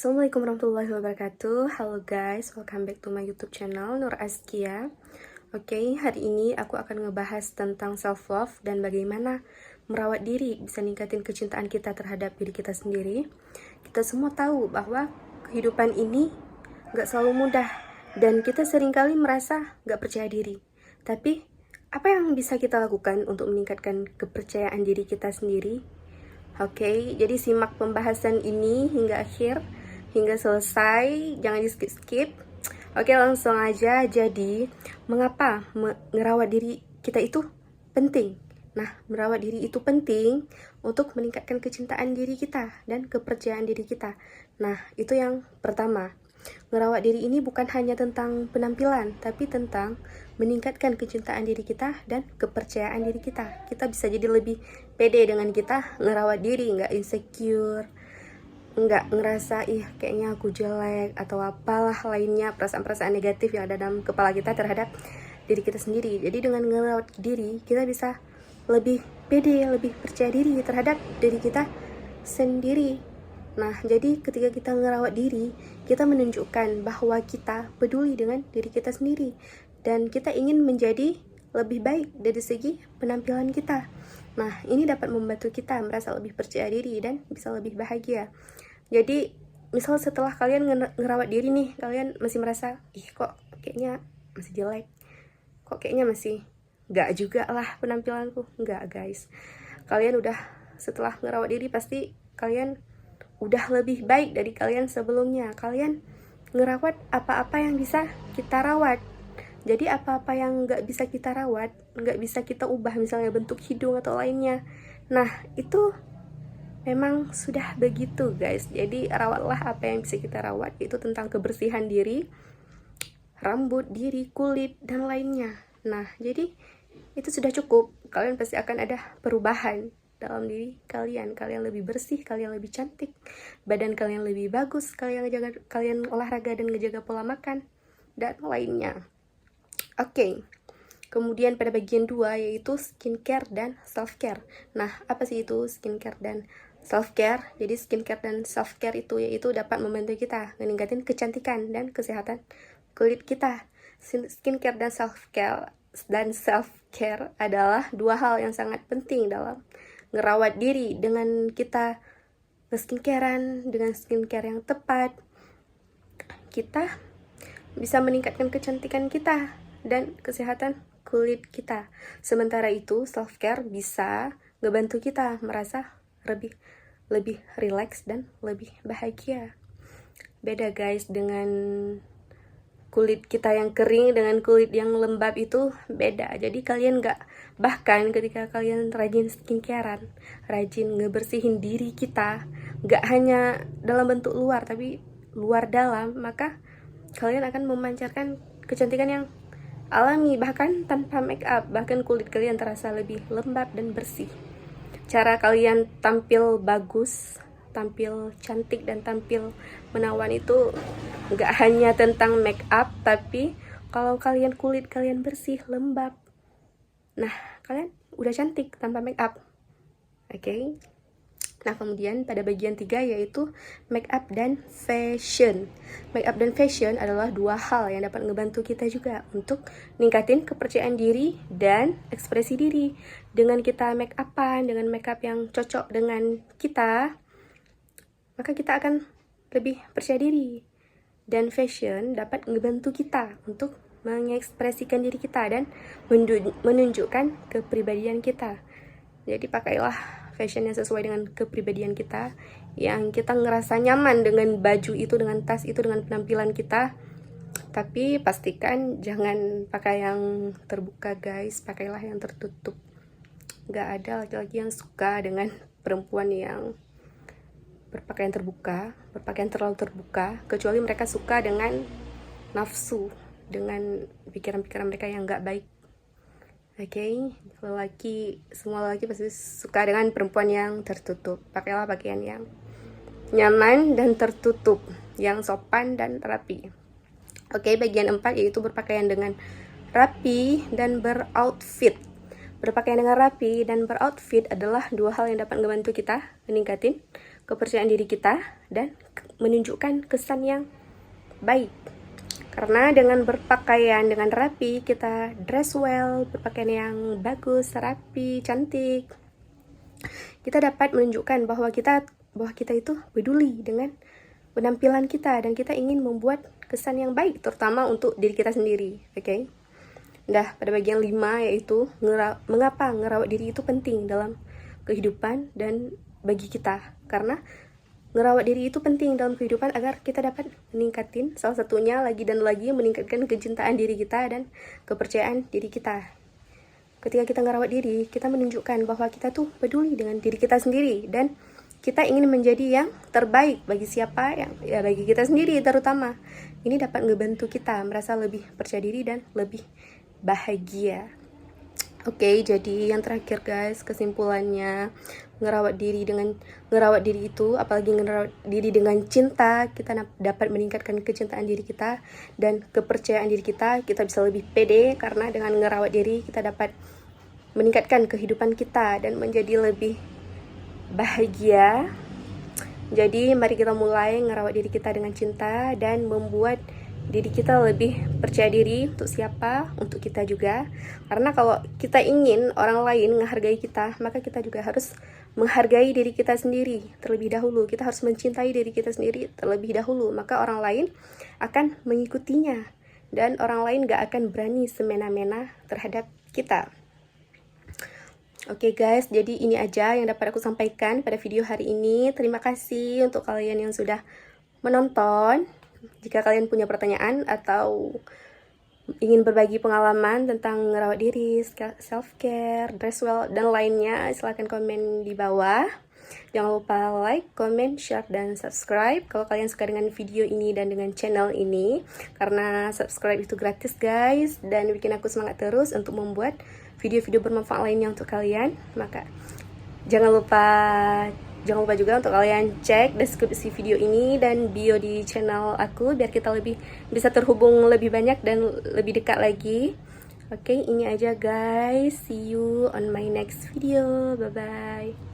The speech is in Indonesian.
Assalamualaikum warahmatullahi wabarakatuh. Halo guys, welcome back to my YouTube channel Nur Askia. Oke, hari ini aku akan ngebahas tentang self love dan bagaimana merawat diri bisa ningkatin kecintaan kita terhadap diri kita sendiri. Kita semua tahu bahwa kehidupan ini gak selalu mudah dan kita seringkali merasa gak percaya diri. Tapi apa yang bisa kita lakukan untuk meningkatkan kepercayaan diri kita sendiri? Oke, jadi simak pembahasan ini hingga akhir, hingga selesai, jangan di skip-skip. Oke, langsung aja. Jadi, mengapa merawat diri kita itu penting? Nah, merawat diri itu penting untuk meningkatkan kecintaan diri kita dan kepercayaan diri kita. Nah, itu yang pertama. Merawat diri ini bukan hanya tentang penampilan, tapi tentang meningkatkan kecintaan diri kita dan kepercayaan diri kita. Kita bisa jadi lebih pede dengan kita ngerawat diri, nggak insecure, nggak ngerasa kayaknya aku jelek atau apalah lainnya, perasaan-perasaan negatif yang ada dalam kepala kita terhadap diri kita sendiri. Jadi dengan ngerawat diri, kita bisa lebih pede, lebih percaya diri terhadap diri kita sendiri. Nah, jadi ketika kita ngerawat diri, kita menunjukkan bahwa kita peduli dengan diri kita sendiri dan kita ingin menjadi lebih baik dari segi penampilan kita. Nah, ini dapat membantu kita merasa lebih percaya diri dan bisa lebih bahagia. Jadi, misal setelah kalian ngerawat diri nih, kalian masih merasa, kok kayaknya masih jelek, kok kayaknya masih gak juga lah penampilanku. Enggak guys, kalian udah setelah ngerawat diri pasti kalian udah lebih baik dari kalian sebelumnya. Kalian ngerawat apa-apa yang bisa kita rawat. Jadi apa-apa yang nggak bisa kita rawat, nggak bisa kita ubah, misalnya bentuk hidung atau lainnya. Nah, itu memang sudah begitu guys. Jadi rawatlah apa yang bisa kita rawat. Itu tentang kebersihan diri, rambut, diri, kulit, dan lainnya. Nah, jadi itu sudah cukup. Kalian pasti akan ada perubahan dalam diri kalian. Kalian lebih bersih, kalian lebih cantik, badan kalian lebih bagus, kalian olahraga dan ngejaga pola makan, dan lainnya. Oke, kemudian pada bagian 2 yaitu skincare dan self-care. Nah, apa sih itu skincare dan self-care? Jadi skincare dan self-care itu yaitu dapat membantu kita meningkatkan kecantikan dan kesehatan kulit kita. Skincare dan self-care adalah dua hal yang sangat penting dalam ngerawat diri. Dengan kita nge-skincarean dengan skincare yang tepat, kita bisa meningkatkan kecantikan kita dan kesehatan kulit kita. Sementara itu, self-care bisa ngebantu kita merasa lebih rileks dan lebih bahagia. Beda guys, dengan kulit kita yang kering dengan kulit yang lembab itu beda. Jadi kalian bahkan ketika kalian rajin skincarean, rajin ngebersihin diri kita, gak hanya dalam bentuk luar tapi luar dalam, maka kalian akan memancarkan kecantikan yang alami, bahkan tanpa make up. Bahkan kulit kalian terasa lebih lembab dan bersih. Cara kalian tampil bagus, tampil cantik, dan tampil menawan itu gak hanya tentang make up, tapi kalau kulit kalian bersih, lembab, nah kalian udah cantik tanpa make up. Oke. Nah, kemudian pada bagian 3 yaitu make up dan fashion. Make up dan fashion adalah dua hal yang dapat ngebantu kita juga untuk ningkatin kepercayaan diri dan ekspresi diri. Dengan kita make upan, dengan make up yang cocok dengan kita, maka kita akan lebih percaya diri. Dan fashion dapat ngebantu kita untuk mengekspresikan diri kita dan menunjukkan kepribadian kita. Jadi pakailah fashion yang sesuai dengan kepribadian kita, yang kita ngerasa nyaman dengan baju itu, dengan tas itu, dengan penampilan kita. Tapi pastikan jangan pakai yang terbuka guys, pakailah yang tertutup. Gak ada laki-laki yang suka dengan perempuan yang berpakaian terbuka, berpakaian terlalu terbuka, kecuali mereka suka dengan nafsu, dengan pikiran-pikiran mereka yang gak baik. Oke, semua lelaki pasti suka dengan perempuan yang tertutup. Pakailah pakaian yang nyaman dan tertutup, yang sopan dan rapi. Oke, bagian 4 yaitu berpakaian dengan rapi dan beroutfit. Berpakaian dengan rapi dan beroutfit adalah dua hal yang dapat membantu kita meningkatin kepercayaan diri kita dan menunjukkan kesan yang baik. Karena dengan berpakaian dengan rapi, kita dress well, berpakaian yang bagus, rapi, cantik, kita dapat menunjukkan bahwa kita itu peduli dengan penampilan kita dan kita ingin membuat kesan yang baik, terutama untuk diri kita sendiri. Oke. Dah, pada bagian 5 yaitu mengapa ngerawat diri itu penting dalam kehidupan dan bagi kita. Karena ngerawat diri itu penting dalam kehidupan agar kita dapat meningkatin, salah satunya lagi dan lagi meningkatkan kecintaan diri kita dan kepercayaan diri kita. Ketika kita ngerawat diri, kita menunjukkan bahwa kita tuh peduli dengan diri kita sendiri dan kita ingin menjadi yang terbaik bagi siapa yang ya bagi kita sendiri terutama. Ini dapat ngebantu kita merasa lebih percaya diri dan lebih bahagia. Oke, jadi yang terakhir guys, kesimpulannya ngerawat diri itu, apalagi ngerawat diri dengan cinta, kita dapat meningkatkan kecintaan diri kita dan kepercayaan diri kita. Kita bisa lebih pede karena dengan ngerawat diri kita dapat meningkatkan kehidupan kita dan menjadi lebih bahagia. Jadi mari kita mulai ngerawat diri kita dengan cinta dan membuat diri kita lebih percaya diri untuk siapa, untuk kita juga. Karena kalau kita ingin orang lain menghargai kita, maka kita juga harus menghargai diri kita sendiri terlebih dahulu. Kita harus mencintai diri kita sendiri terlebih dahulu, maka orang lain akan mengikutinya dan orang lain gak akan berani semena-mena terhadap kita. Oke guys, jadi ini aja yang dapat aku sampaikan pada video hari ini. Terima kasih untuk kalian yang sudah menonton. Jika kalian punya pertanyaan atau ingin berbagi pengalaman tentang merawat diri, self-care, dress well, dan lainnya, silahkan komen di bawah. Jangan lupa like, comment, share, dan subscribe kalau kalian suka dengan video ini dan dengan channel ini. Karena subscribe itu gratis guys, dan bikin aku semangat terus untuk membuat video-video bermanfaat lainnya untuk kalian. Maka jangan lupa juga untuk kalian cek deskripsi video ini dan bio di channel aku biar kita bisa terhubung lebih banyak dan lebih dekat lagi. Oke, ini aja guys. See you on my next video. Bye bye.